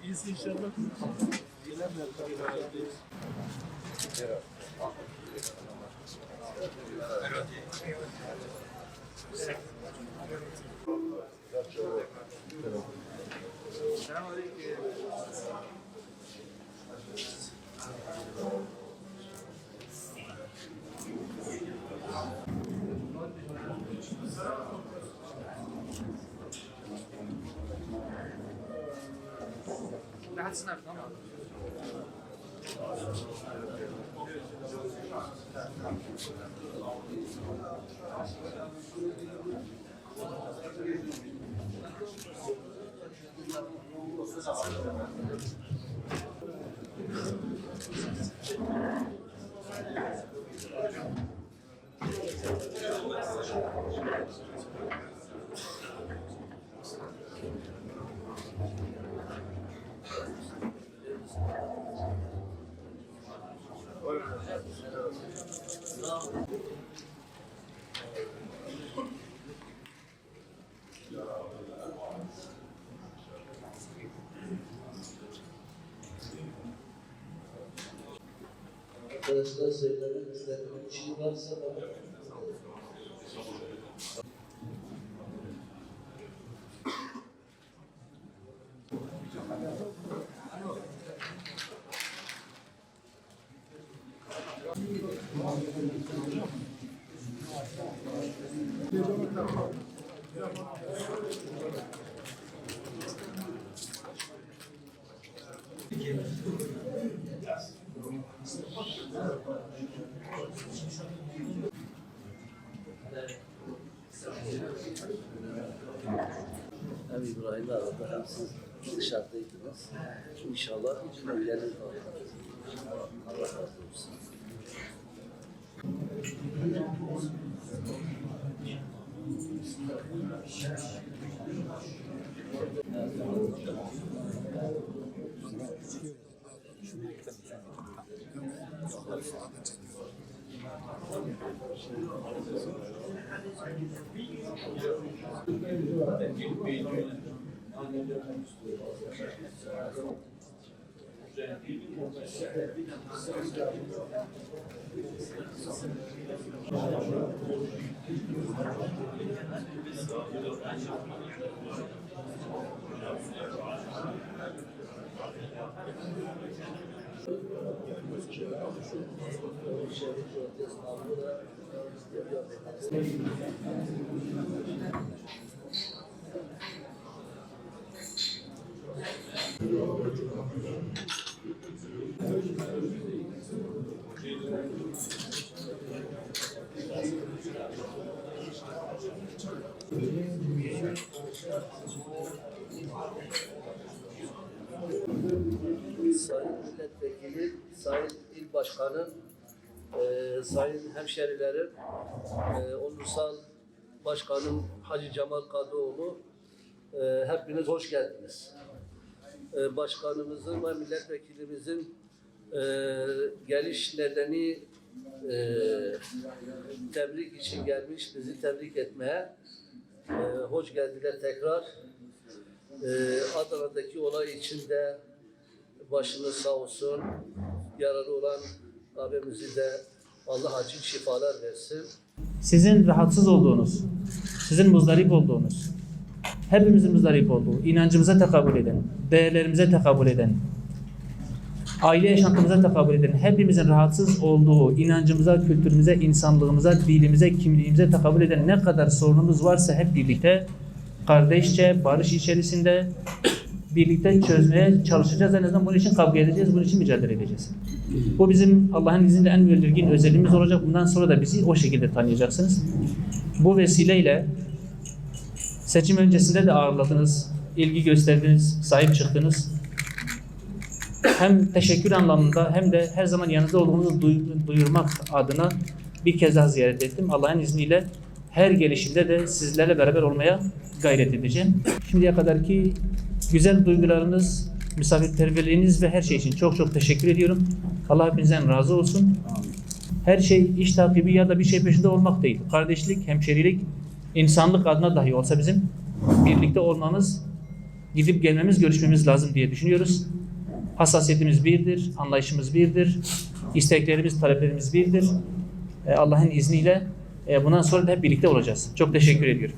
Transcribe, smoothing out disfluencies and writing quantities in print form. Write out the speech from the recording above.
İyisi inşallah. Selamünaleyküm. لحد سنة طبعا. Arkadaşlar söylemek istediğim bir şey varsa bana. Hem İbrahim'le arada hem siz dışarıdaydınız. İnşallah evleriniz var. Allah razı olsun. Sayın Milletvekili, Sayın İl Başkanım, Sayın Hemşerilerim, Onursal Başkanım Hacı Cemal Kadıoğlu, hepiniz hoş geldiniz. Başkanımızın ve milletvekilimizin geliş nedeni tebrik için gelmiş, bizi tebrik etmeye. Hoş geldiler tekrar. Adana'daki olay için de başınız sağ olsun. Yaralı olan abimizi de Allah acil şifalar versin. Sizin rahatsız olduğunuz, sizin muzdarip olduğunuz, hepimizin muzdarip olduğu, inancımıza tekabül eden, değerlerimize tekabül eden, aile yaşantımıza tekabül eden, hepimizin rahatsız olduğu, inancımıza, kültürümüze, insanlığımıza, dilimize, kimliğimize tekabül eden ne kadar sorunumuz varsa hep birlikte, kardeşçe, barış içerisinde birlikte çözmeye çalışacağız. En azından bunun için kavga edeceğiz, bunun için mücadele edeceğiz. Bu bizim Allah'ın izniyle en belirgin özelliğimiz olacak. Bundan sonra da bizi o şekilde tanıyacaksınız. Bu vesileyle seçim öncesinde de ağırladınız, ilgi gösterdiniz, sahip çıktınız. Hem teşekkür anlamında hem de her zaman yanınızda olduğumuzu duyurmak adına bir kez daha ziyaret ettim. Allah'ın izniyle her gelişimde de sizlerle beraber olmaya gayret edeceğim. Şimdiye kadarki güzel duygularınız, misafirperverliğiniz ve her şey için çok çok teşekkür ediyorum. Allah hepinizden razı olsun. Her şey iş takibi ya da bir şey peşinde olmak değil. Kardeşlik, hemşerilik, insanlık adına dahi olsa bizim birlikte olmamız, gidip gelmemiz, görüşmemiz lazım diye düşünüyoruz. Hassasiyetimiz birdir, anlayışımız birdir, isteklerimiz, taleplerimiz birdir. Allah'ın izniyle bundan sonra da hep birlikte olacağız. Çok teşekkür ediyorum.